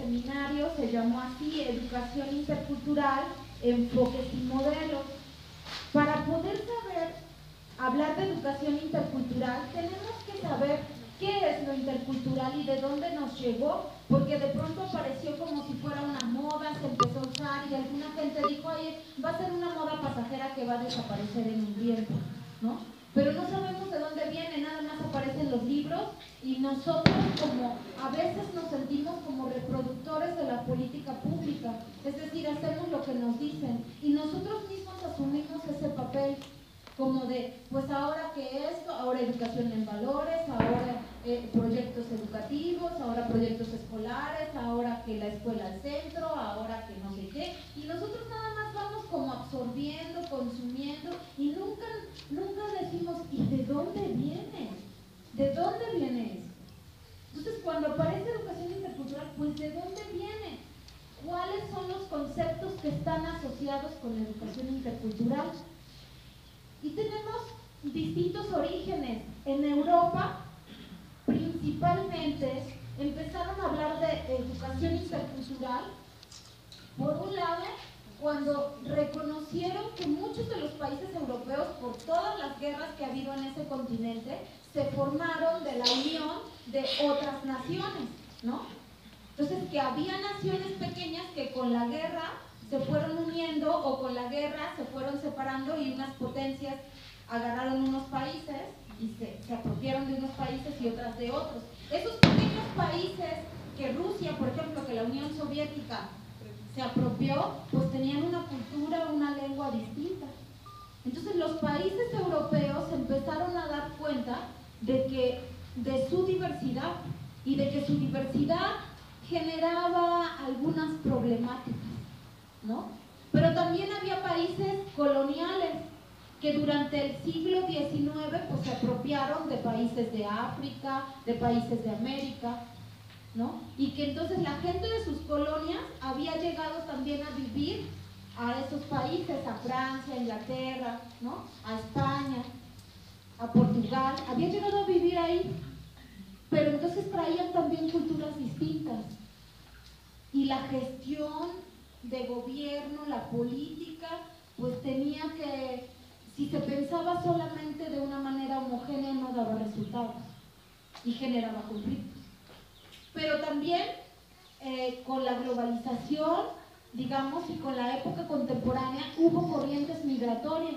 seminario se llamó así, Educación Intercultural, Enfoques y Modelos. Para poder hablar de educación intercultural, tenemos que saber qué es lo intercultural y de dónde nos llegó, porque de pronto apareció como si fuera una moda, se empezó a usar y alguna gente dijo, oye, va a ser una moda pasajera que va a desaparecer en un tiempo, ¿no? Pero no sabemos de dónde viene, nada más aparecen los libros y nosotros como a veces nos sentimos como reproductores de la política pública, es decir, hacemos lo que nos dicen y nosotros mismos asumimos ese papel como de, pues ahora que esto, ahora educación en valores, ahora proyectos educativos, ahora proyectos escolares, ahora que la escuela al centro, ahora que no sé qué, y nosotros nada más vamos como absorbiendo, consumiendo, y nunca decimos, ¿y de dónde viene? ¿De dónde viene eso? Entonces, cuando aparece educación intercultural, pues ¿de dónde viene? ¿Cuáles son los conceptos que están asociados con la educación intercultural? Y tenemos distintos orígenes. En Europa, principalmente, empezaron a hablar de educación intercultural, por un lado, cuando reconocieron que muchos de los países europeos, por todas las guerras que ha habido en ese continente, se formaron de la unión de otras naciones, ¿no? Entonces, que había naciones pequeñas que con la guerra se fueron uniendo o con la guerra se fueron separando y unas potencias agarraron unos países y se apropiaron de unos países y otras de otros. Esos pequeños países que Rusia, por ejemplo, que la Unión Soviética se apropió, pues tenían una cultura, una lengua distinta. Entonces los países europeos empezaron a dar cuenta de su diversidad y de que su diversidad generaba algunas problemáticas, ¿no? Pero también había países coloniales que durante el siglo XIX pues, se apropiaron de países de África, de países de América, ¿no? Y que entonces la gente de sus colonias había llegado también a vivir a esos países, a Francia, a Inglaterra, ¿no? A España, a Portugal, había llegado a vivir ahí, pero entonces traían también culturas distintas. Y la gestión de gobierno, la política, pues tenía que, si se pensaba solamente de una manera homogénea, no daba resultados y generaba conflictos. Pero también con la globalización, digamos, y con la época contemporánea, hubo corrientes migratorias.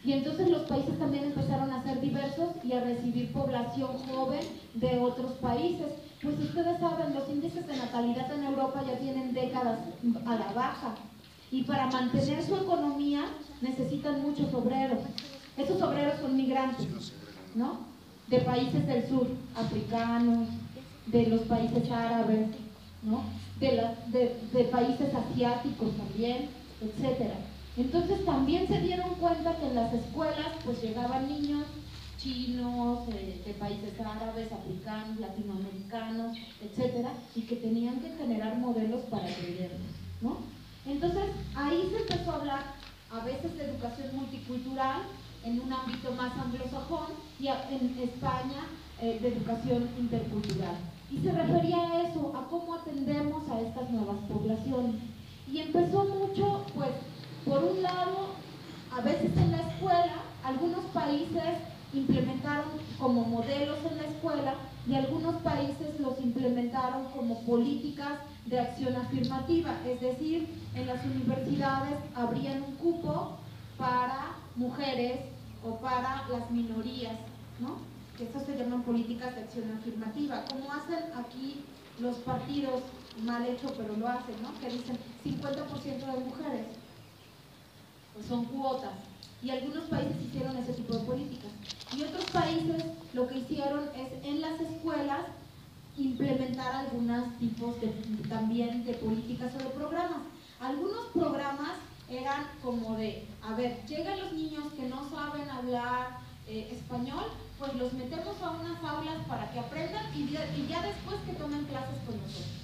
Y entonces los países también empezaron a ser diversos y a recibir población joven de otros países. Pues ustedes saben, los índices de natalidad en Europa ya tienen décadas a la baja. Y para mantener su economía necesitan muchos obreros. Esos obreros son migrantes, ¿no? De países del sur, africanos, de los países árabes, ¿no? De países asiáticos también, etcétera. Entonces también se dieron cuenta que en las escuelas pues llegaban niños chinos, de países árabes, africanos, latinoamericanos, etcétera, y que tenían que generar modelos para aprenderlos, ¿no? Entonces ahí se empezó a hablar a veces de educación multicultural en un ámbito más anglosajón y en España de educación intercultural. Y se refería a eso, a cómo atendemos a estas nuevas poblaciones. Y empezó mucho, pues, por un lado, a veces en la escuela, algunos países implementaron como modelos en la escuela y algunos países los implementaron como políticas de acción afirmativa, es decir, en las universidades abrían un cupo para mujeres o para las minorías, ¿no? Que eso se llaman políticas de acción afirmativa, como hacen aquí los partidos, mal hecho pero lo hacen, ¿no? Que dicen 50% de mujeres, pues son cuotas, y algunos países hicieron ese tipo de políticas, y otros países lo que hicieron es en las escuelas implementar algunos tipos también de políticas o de programas. Algunos programas eran como de, a ver, llegan los niños que no saben hablar español, pues los metemos a unas aulas para que aprendan y ya después que tomen clases con nosotros,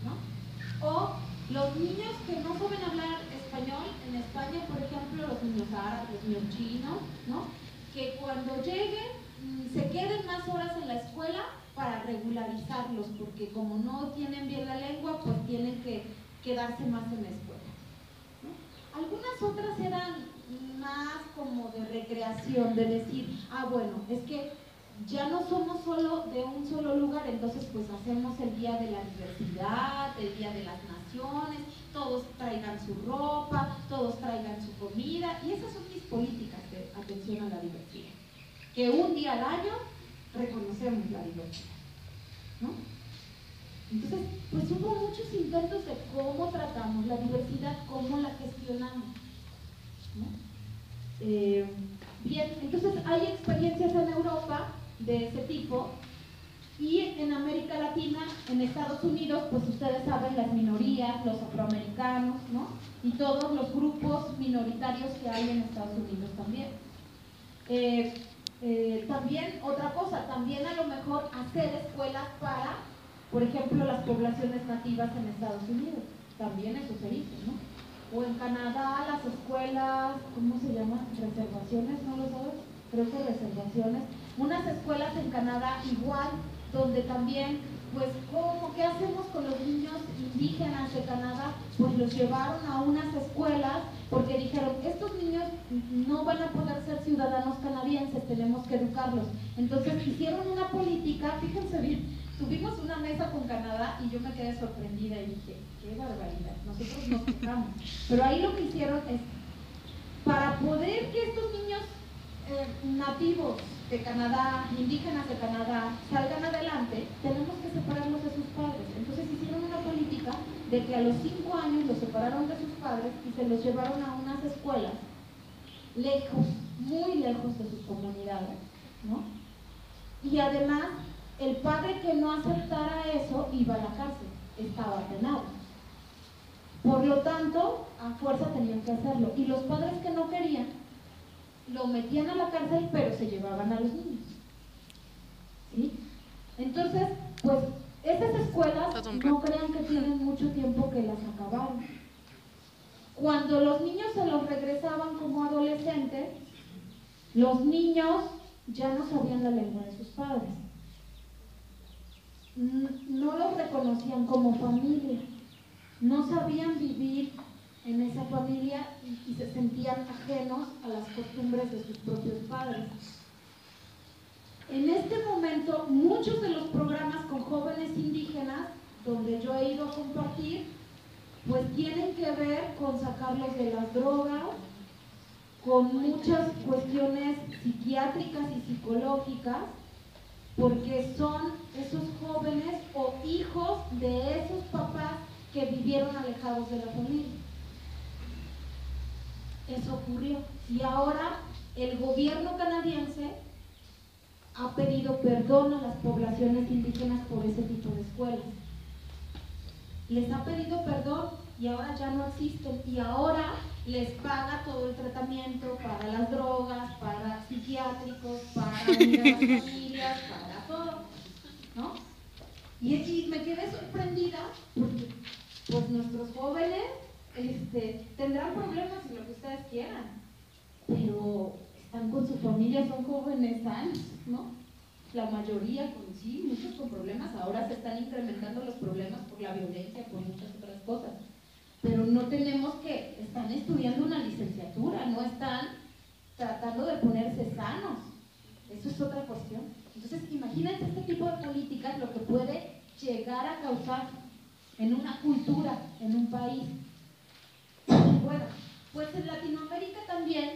¿no? O los niños que no saben hablar español, en España, por ejemplo, los niños árabes, los niños chinos, ¿no? Que cuando lleguen se queden más horas en la escuela para regularizarlos, porque como no tienen bien la lengua, pues tienen que quedarse más en la escuela, ¿no? Algunas otras eran más como de recreación, de decir, bueno, es que ya no somos solo de un solo lugar, entonces pues hacemos el Día de la Diversidad, el Día de las Naciones, todos traigan su ropa, todos traigan su comida, y esas son mis políticas de atención a la diversidad, que un día al año reconocemos la diversidad, ¿no? Entonces, pues hubo muchos intentos de cómo tratamos la diversidad, cómo la gestionamos, ¿no? Bien, entonces hay experiencias en Europa de ese tipo, y en América Latina, en Estados Unidos, pues ustedes saben, las minorías, los afroamericanos, ¿no? Y todos los grupos minoritarios que hay en Estados Unidos también. También, otra cosa, también a lo mejor hacer escuelas para, por ejemplo, las poblaciones nativas en Estados Unidos, también eso se hizo, ¿no? O en Canadá, las escuelas, ¿cómo se llaman? Reservaciones, ¿no lo sabes? Creo que reservaciones. Unas escuelas en Canadá igual, donde también, pues, ¿qué hacemos con los niños indígenas de Canadá? Pues los llevaron a unas escuelas porque dijeron, estos niños no van a poder ser ciudadanos canadienses, tenemos que educarlos. Entonces hicieron una política, fíjense bien, tuvimos una mesa con Canadá y yo me quedé sorprendida y dije, qué barbaridad, nosotros nos quejamos. Pero ahí lo que hicieron es, para poder que estos niños nativos de Canadá, indígenas de Canadá, salgan adelante, tenemos que separarlos de sus padres. Entonces hicieron una política de que a los 5 años los separaron de sus padres y se los llevaron a unas escuelas lejos, muy lejos de sus comunidades, ¿no? Y además, el padre que no aceptara eso iba a la cárcel, estaba penado. Por lo tanto, a fuerza tenían que hacerlo. Y los padres que no querían, lo metían a la cárcel, pero se llevaban a los niños, ¿sí? Entonces, pues, esas escuelas no crean que tienen mucho tiempo que las acabaron. Cuando los niños se los regresaban como adolescentes, los niños ya no sabían la lengua de sus padres. No los reconocían como familia, no sabían vivir en esa familia y se sentían ajenos a las costumbres de sus propios padres. En este momento, muchos de los programas con jóvenes indígenas, donde yo he ido a compartir, pues tienen que ver con sacarlos de las drogas, con muchas cuestiones psiquiátricas y psicológicas, porque son esos jóvenes o hijos de esos papás que vivieron alejados de la familia. Eso ocurrió. Y ahora el gobierno canadiense ha pedido perdón a las poblaciones indígenas por ese tipo de escuelas. Les ha pedido perdón y ahora ya no existen. Y ahora les paga todo el tratamiento para las drogas, para psiquiátricos, para unir a las familias, para todo, ¿no? Y me quedé sorprendida porque pues nuestros jóvenes tendrán problemas y lo que ustedes quieran, pero están con su familia, son jóvenes sanos, ¿no? La mayoría, sí, muchos con problemas. Ahora se están incrementando los problemas por la violencia, por muchas otras cosas, pero no tenemos que, están estudiando una licenciatura, no están tratando de ponerse sanos. Eso es otra cuestión. Entonces, imagínense este tipo de políticas, lo que puede llegar a causar en una cultura, en un país. Bueno, pues en Latinoamérica también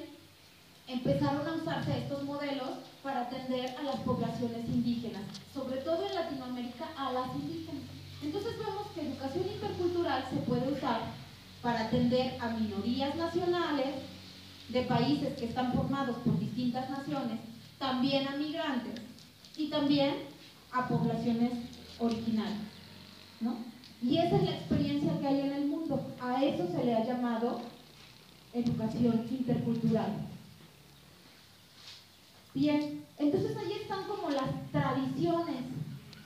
empezaron a usarse estos modelos para atender a las poblaciones indígenas, sobre todo en Latinoamérica a las indígenas. Entonces vemos que educación intercultural se puede usar para atender a minorías nacionales de países que están formados por distintas naciones, también a migrantes y también a poblaciones originarias, ¿no? Y esa es la experiencia que hay en el mundo. A eso se le ha llamado educación intercultural. Bien, entonces ahí están como las tradiciones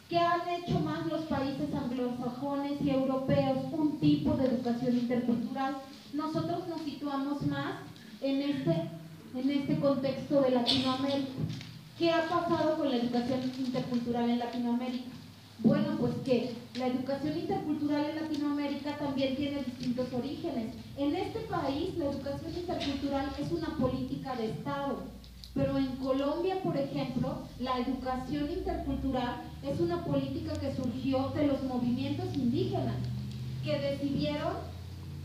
que han hecho más los países anglosajones y europeos, un tipo de educación intercultural. Nosotros nos situamos más en este contexto de Latinoamérica. ¿Qué ha pasado con la educación intercultural en Latinoamérica? Bueno, pues que la educación intercultural en Latinoamérica también tiene distintos orígenes. En este país la educación intercultural es una política de Estado, pero en Colombia, por ejemplo, la educación intercultural es una política que surgió de los movimientos indígenas, que decidieron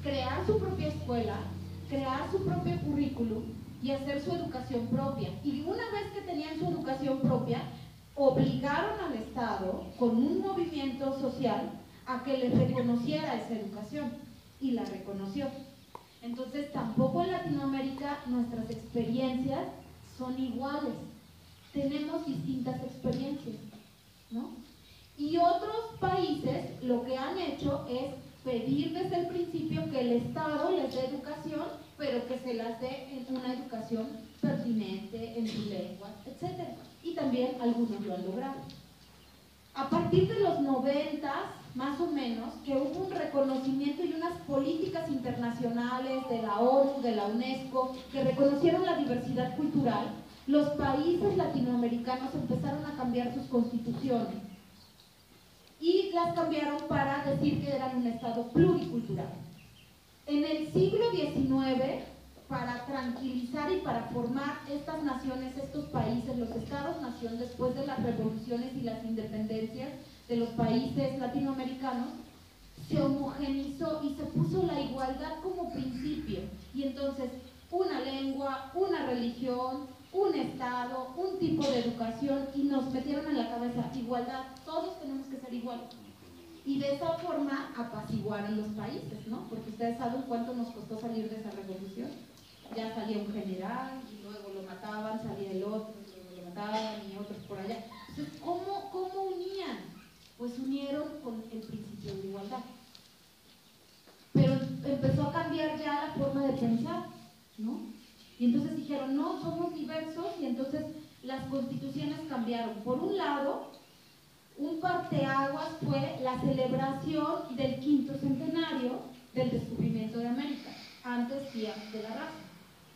crear su propia escuela, crear su propio currículum y hacer su educación propia. Y una vez que tenían su educación propia, obligaron al Estado, con un movimiento social, a que les reconociera esa educación, y la reconoció. Entonces, tampoco en Latinoamérica nuestras experiencias son iguales. Tenemos distintas experiencias, ¿no? Y otros países lo que han hecho es pedir desde el principio que el Estado les dé educación, pero que se las dé en una educación pertinente, en su lengua, etc. Y también algunos lo han logrado. A partir de los 90, más o menos, que hubo un reconocimiento y unas políticas internacionales de la ONU, de la UNESCO, que reconocieron la diversidad cultural, los países latinoamericanos empezaron a cambiar sus constituciones. Y las cambiaron para decir que eran un Estado pluricultural. En el siglo XIX, para tranquilizar y para formar estas naciones, estos países, los Estados-nación, después de las revoluciones y las independencias de los países latinoamericanos, se homogenizó y se puso la igualdad como principio. Y entonces, una lengua, una religión, un Estado, un tipo de educación, y nos metieron en la cabeza igualdad, todos tenemos que ser iguales. Y de esa forma apaciguaron los países, ¿no? Porque ustedes saben cuánto nos costó salir de esa revolución. Ya salía un general, y luego lo mataban, salía el otro, y luego lo mataban, y otros por allá. Entonces, ¿cómo unían? Pues unieron con el principio de igualdad. Pero empezó a cambiar ya la forma de pensar, ¿no? Y entonces dijeron, no, somos diversos, y entonces las constituciones cambiaron. Por un lado, un parteaguas fue la celebración del 5º centenario del descubrimiento de América, antes Día de la Raza,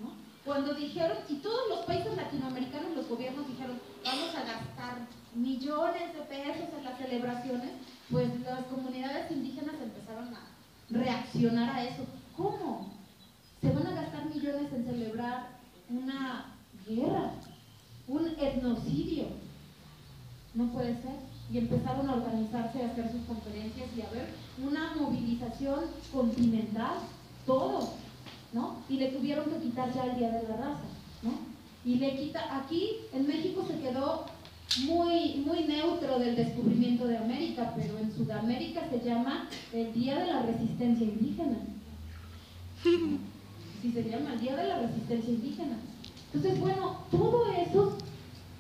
¿no? Cuando dijeron, y todos los países latinoamericanos, los gobiernos dijeron, vamos a gastar millones de pesos en las celebraciones, pues las comunidades indígenas empezaron a reaccionar a eso. ¿Cómo? ¿Se van a gastar millones en celebrar una guerra? ¿Un etnocidio? No puede ser. Y empezaron a organizarse, a hacer sus conferencias y a ver una movilización continental, todo, ¿no? Y le tuvieron que quitar ya el Día de la Raza, ¿no? Y le quita, aquí en México se quedó muy neutro del descubrimiento de América, pero en Sudamérica se llama el Día de la Resistencia Indígena. Sí, se llama el Día de la Resistencia Indígena. Entonces, bueno, todo eso,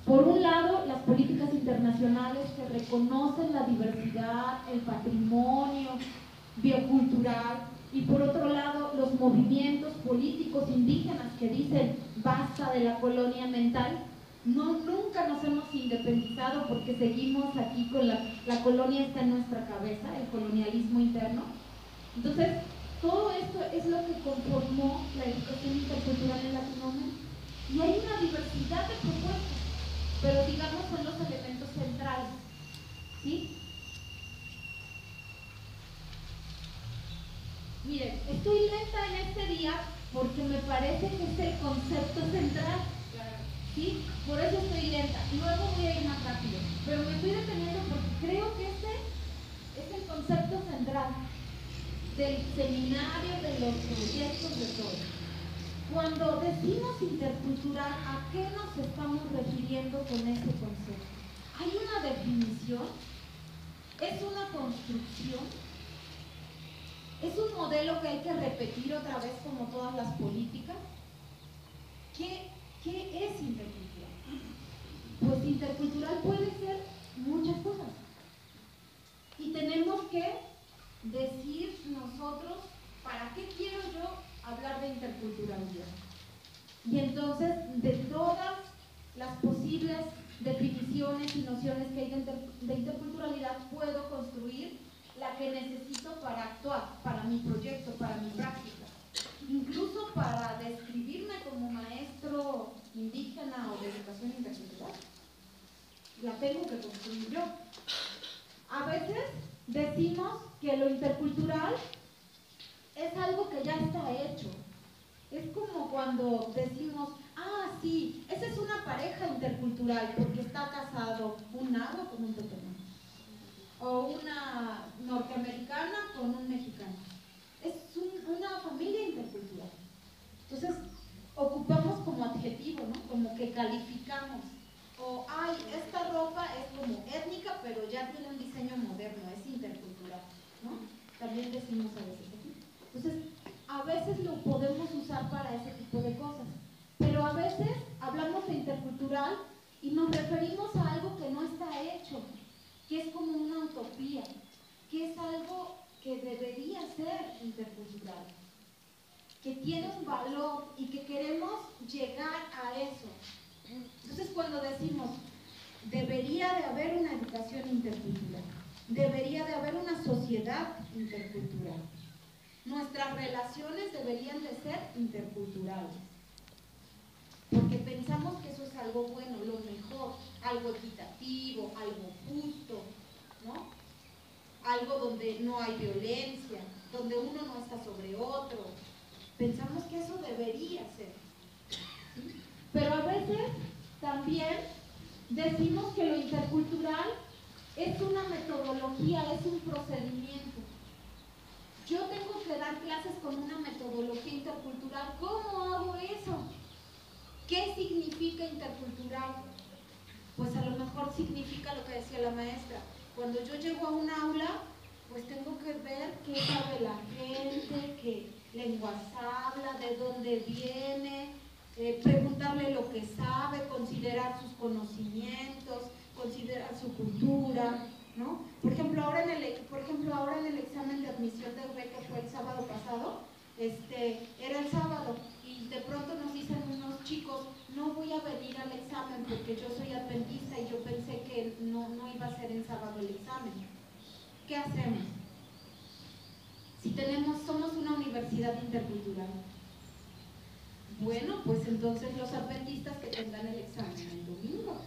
por un lado, las políticas internacionales que reconocen la diversidad, el patrimonio biocultural, y por otro lado, los movimientos políticos indígenas que dicen basta de la colonia mental. Nunca nos hemos independizado porque seguimos aquí con la colonia está en nuestra cabeza, el colonialismo interno. Entonces, todo esto es lo que conformó la educación intercultural en Latinoamérica. Y hay una diversidad de propuestas, pero digamos son los elementos centrales, ¿sí? Miren, estoy lenta en este día porque me parece que es el concepto central, ¿sí? Por eso estoy lenta. Luego voy a ir más rápido, pero me estoy deteniendo porque creo que este es el concepto central del seminario, de los proyectos, de todo. Cuando decimos intercultural, ¿a qué nos estamos refiriendo con ese concepto? ¿Hay una definición? ¿Es una construcción? ¿Es un modelo que hay que repetir otra vez como todas las políticas? ¿Qué es intercultural? Pues intercultural puede ser muchas cosas. Y tenemos que decir nosotros, ¿para qué quiero yo hablar de interculturalidad? Y entonces, de todas las posibles definiciones y nociones que hay de interculturalidad, puedo construir la que necesito para actuar, para mi proyecto, para mi práctica. Incluso para describirme como maestro indígena o de educación intercultural. yo. A veces decimos que lo intercultural es algo que ya está hecho. Es como cuando decimos, ah, sí, esa es una pareja intercultural porque está casado un nabo con un totono, o una norteamericana con un mexicano. Es una familia intercultural. Entonces, ocupamos como adjetivo, ¿no? Como que calificamos. O, ay, esta ropa es como étnica, pero ya tiene un diseño moderno, es intercultural, ¿no? También decimos a veces aquí. Entonces, a veces lo podemos usar para ese tipo de cosas. Pero a veces hablamos de intercultural y nos referimos a algo que no está hecho, que es como una utopía, que es algo que debería ser intercultural, que tiene un valor y que queremos llegar a eso. Entonces, cuando decimos, debería de haber una educación intercultural, debería de haber una sociedad intercultural, nuestras relaciones deberían de ser interculturales, porque pensamos que eso es algo bueno, lo mejor, algo equitativo, algo justo, ¿no? Algo donde no hay violencia, donde uno no está sobre otro. Pensamos que eso debería ser. ¿Sí? Pero a veces también decimos que lo intercultural es una metodología, es un procedimiento. Yo tengo que dar clases con una metodología intercultural. ¿Cómo hago eso? ¿Qué significa intercultural? Pues a lo mejor significa lo que decía la maestra. Cuando yo llego a un aula, pues tengo que ver qué sabe la gente, qué lenguas habla, de dónde viene, preguntarle lo que sabe, considerar sus conocimientos, considerar su cultura, ¿no? Por ejemplo, ahora en el examen de admisión de UB, que fue el sábado pasado, era el sábado, y de pronto nos dicen unos chicos, no voy a venir al examen porque yo soy adventista y yo pensé que no iba a ser el sábado el examen. ¿Qué hacemos? Si somos una universidad intercultural. Bueno, pues entonces los adventistas que tengan el examen el domingo.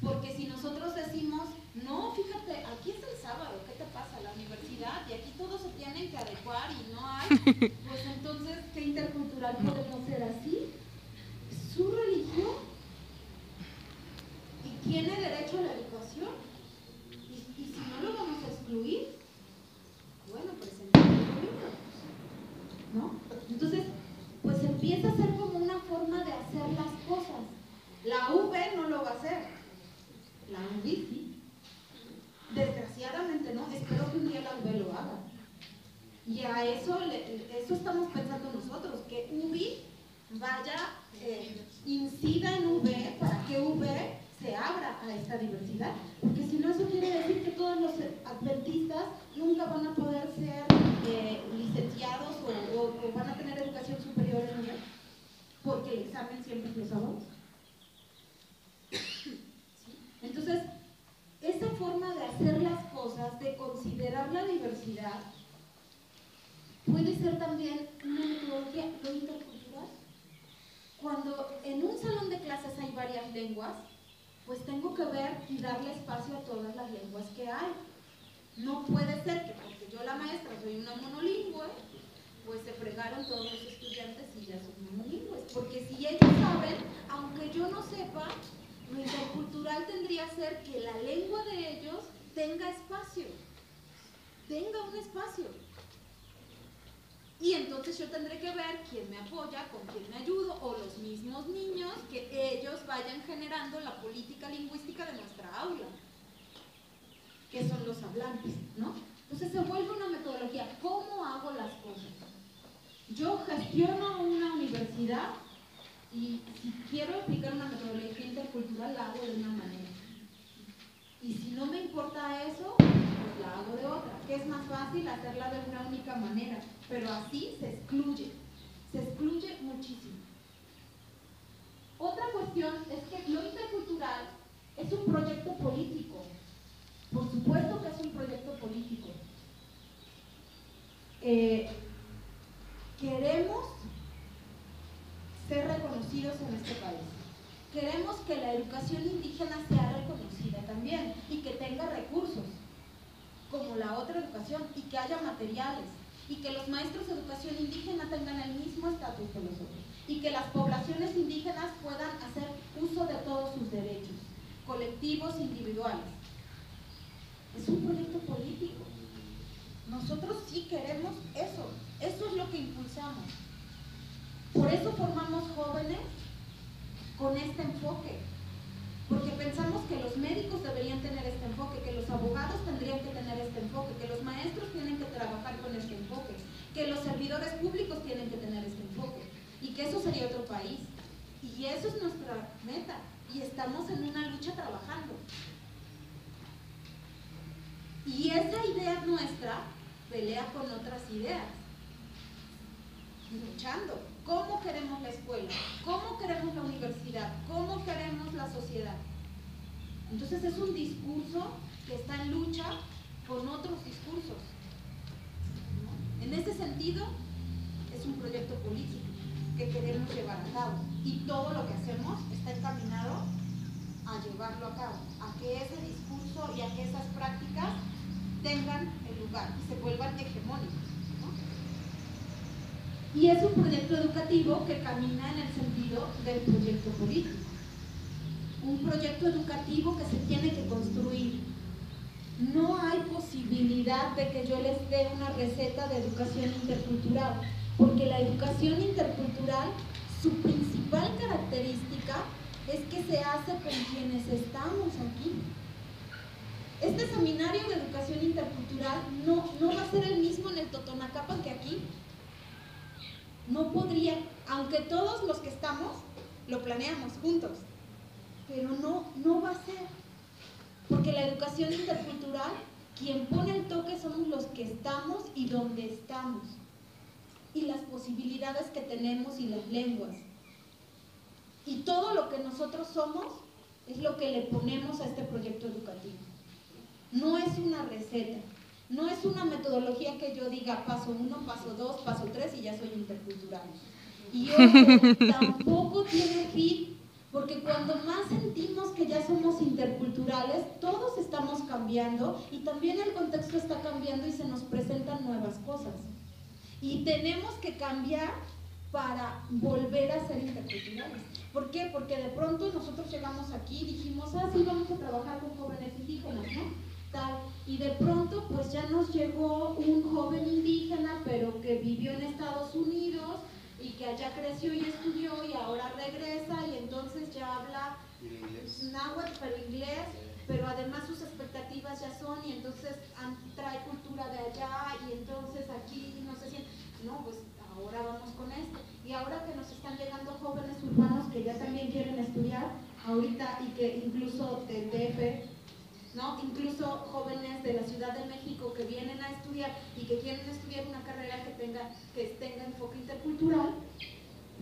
Porque si nosotros decimos, no, fíjate, aquí es el sábado, ¿qué te pasa? La universidad, y aquí todos se tienen que adecuar y no hay, pues entonces, ¿qué intercultural podemos ser así? Es su religión y tiene derecho a la educación. Y si no lo vamos a excluir, bueno, pues entonces, ¿no? Entonces, pues empieza a ser como una forma de hacer las cosas. La UB no lo va a hacer. La UBI sí. Desgraciadamente no, espero que un día la UB lo haga. Y a eso estamos pensando nosotros, que UBI vaya, incida en UB para que UB se abra a esta diversidad. Porque si no, eso quiere decir que todos los adventistas nunca van a poder ser licenciados o van a tener educación superior en UB, porque el examen siempre es los sábados. Entonces, esa forma de hacer las cosas, de considerar la diversidad, puede ser también una metodología lo intercultural. Cuando en un salón de clases hay varias lenguas, pues tengo que ver y darle espacio a todas las lenguas que hay. No puede ser que porque yo la maestra soy una monolingüe, pues se fregaron todos los estudiantes y ya son monolingües. Porque si ellos saben, aunque yo no sepa, lo intercultural tendría que ser que la lengua de ellos tenga espacio, tenga un espacio. Y entonces yo tendré que ver quién me apoya, con quién me ayudo, o los mismos niños, que ellos vayan generando la política lingüística de nuestra aula, que son los hablantes, ¿no? Entonces se vuelve una metodología. ¿Cómo hago las cosas? Yo gestiono una universidad y si quiero aplicar una metodología intercultural la hago de una manera. Y si no me importa eso, pues la hago de otra. Que es más fácil hacerla de una única manera, pero así se excluye muchísimo. Otra cuestión es que lo intercultural es un proyecto político. Por supuesto que es un proyecto político. Queremos ser reconocidos en este país. Queremos que la educación indígena sea reconocida también, y que tenga recursos, como la otra educación, y que haya materiales, y que los maestros de educación indígena tengan el mismo estatus que los otros, y que las poblaciones indígenas puedan hacer uso de todos sus derechos, colectivos, individuales. Es un proyecto político. Nosotros sí queremos eso, eso es lo que impulsamos. Por eso formamos jóvenes con este enfoque, porque pensamos que los médicos deberían tener este enfoque, que los abogados tendrían que tener este enfoque, que los maestros tienen que trabajar con este enfoque, que los servidores públicos tienen que tener este enfoque, y que eso sería otro país. Y eso es nuestra meta, y estamos en una lucha trabajando. Y esa idea nuestra pelea con otras ideas, luchando. ¿Cómo queremos la escuela? ¿Cómo queremos la universidad? ¿Cómo queremos la sociedad? Entonces es un discurso que está en lucha con otros discursos, ¿no? En ese sentido, es un proyecto político que queremos llevar a cabo, y todo lo que hacemos está encaminado a llevarlo a cabo, a que ese discurso y a que esas prácticas tengan el lugar y se vuelvan hegemónicos, ¿no? Y es un proyecto educativo que camina en el sentido del proyecto político. Un proyecto educativo que se tiene que construir. No hay posibilidad de que yo les dé una receta de educación intercultural, porque la educación intercultural, su principal característica es que se hace con quienes estamos aquí. Este seminario de educación intercultural no va a ser el mismo en el Totonacapan que aquí. No podría, aunque todos los que estamos lo planeamos juntos, pero no va a ser, porque la educación intercultural, quien pone el toque somos los que estamos y donde estamos, y las posibilidades que tenemos y las lenguas, y todo lo que nosotros somos es lo que le ponemos a este proyecto educativo. No es una receta, no es una metodología que yo diga paso 1, paso 2, paso 3 y ya soy intercultural. Y tampoco tiene fin, porque cuando más sentimos que ya somos interculturales, todos estamos cambiando y también el contexto está cambiando y se nos presentan nuevas cosas. Y tenemos que cambiar para volver a ser interculturales. ¿Por qué? Porque de pronto nosotros llegamos aquí y dijimos, sí, vamos a trabajar con jóvenes indígenas, ¿no? Y de pronto pues ya nos llegó un joven indígena pero que vivió en Estados Unidos y que allá creció y estudió y ahora regresa y entonces ya habla náhuatl pero inglés, pero además sus expectativas ya son y entonces trae cultura de allá y entonces aquí no se siente, no, pues ahora vamos con esto. Y ahora que nos están llegando jóvenes urbanos que ya también quieren estudiar ahorita y que incluso del DF, ¿no? Incluso jóvenes de la Ciudad de México que vienen a estudiar y que quieren estudiar una carrera que tenga enfoque intercultural,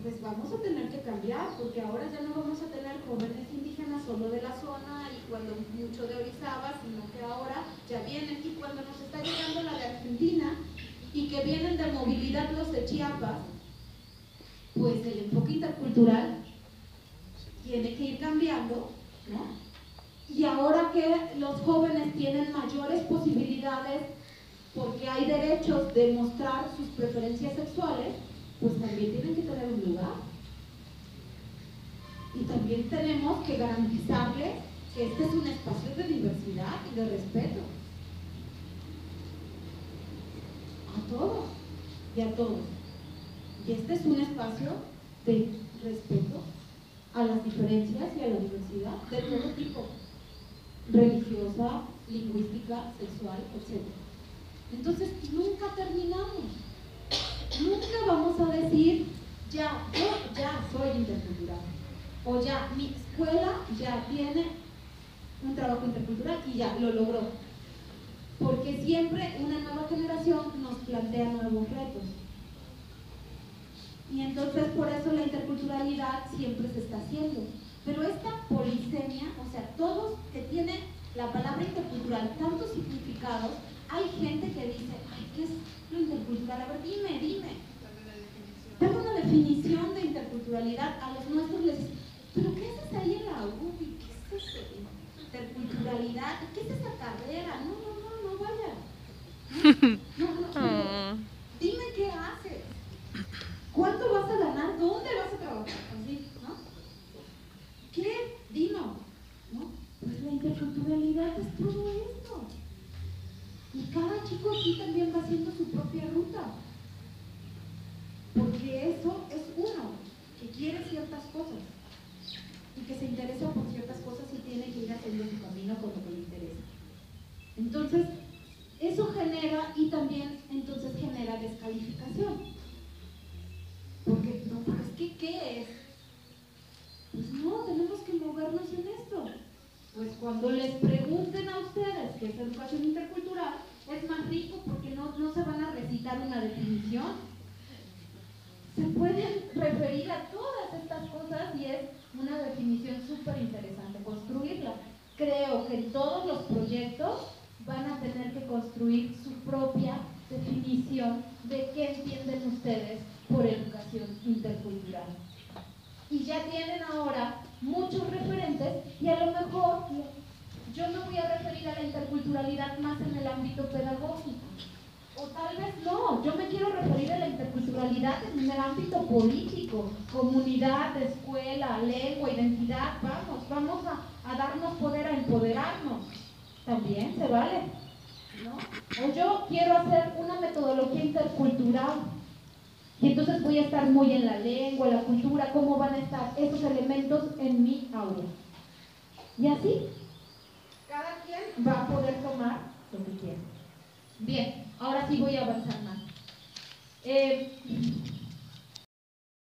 pues vamos a tener que cambiar, porque ahora ya no vamos a tener jóvenes indígenas solo de la zona y cuando mucho de Orizaba, sino que ahora ya vienen, y cuando nos está llegando la de Argentina y que vienen de movilidad los de Chiapas, pues el enfoque intercultural tiene que ir cambiando, ¿no? Y ahora que los jóvenes tienen mayores posibilidades porque hay derechos de mostrar sus preferencias sexuales, pues también tienen que tener un lugar. Y también tenemos que garantizarles que este es un espacio de diversidad y de respeto. A todos y a todos. Y este es un espacio de respeto a las diferencias y a la diversidad de todo tipo. Religiosa, lingüística, sexual, etc. Entonces nunca terminamos, nunca vamos a decir yo ya soy intercultural o ya mi escuela ya tiene un trabajo intercultural y ya lo logró, porque siempre una nueva generación nos plantea nuevos retos y entonces por eso la interculturalidad siempre se está haciendo. Pero esta polisemia, o sea, todos que tiene la palabra intercultural tantos significados, hay gente que dice, ay, ¿qué es lo intercultural? A ver, dime. Dame una definición de interculturalidad. A los nuestros les dicen, ¿pero qué haces ahí en la UBI? ¿Qué es eso? Intercultural. interculturalidad. ¿Qué es esa carrera? No vaya. No. Dime qué haces. ¿Cuánto vas a ganar? ¿Dónde vas a trabajar? Así, ¿no? ¿Qué? Dino. ¿No? Pues la interculturalidad es todo esto. Y cada chico aquí también va haciendo su propia ruta. Porque eso es uno, que quiere ciertas cosas. Y que se interesa por ciertas cosas y tiene que ir haciendo su camino con lo que le interesa. Entonces, eso genera y también entonces genera descalificación. Porque, no, pero es que, ¿qué es? Pues no, tenemos que movernos en esto. Pues cuando les pregunten a ustedes qué es educación intercultural, es más rico porque no se van a recitar una definición. Se pueden referir a todas estas cosas y es una definición súper interesante construirla. Creo que todos los proyectos van a tener que construir su propia definición de qué entienden ustedes por educación intercultural. Y ya tienen ahora muchos referentes y a lo mejor yo me voy a referir a la interculturalidad más en el ámbito pedagógico. O tal vez no, yo me quiero referir a la interculturalidad en el ámbito político, comunidad, escuela, lengua, identidad, vamos a darnos poder, a empoderarnos. También se vale, ¿no? O yo quiero hacer una metodología intercultural y entonces voy a estar muy en la lengua, la cultura, cómo van a estar esos elementos en mi aula. Y así, cada quien va a poder tomar lo que quiera. Bien, ahora sí voy a avanzar más.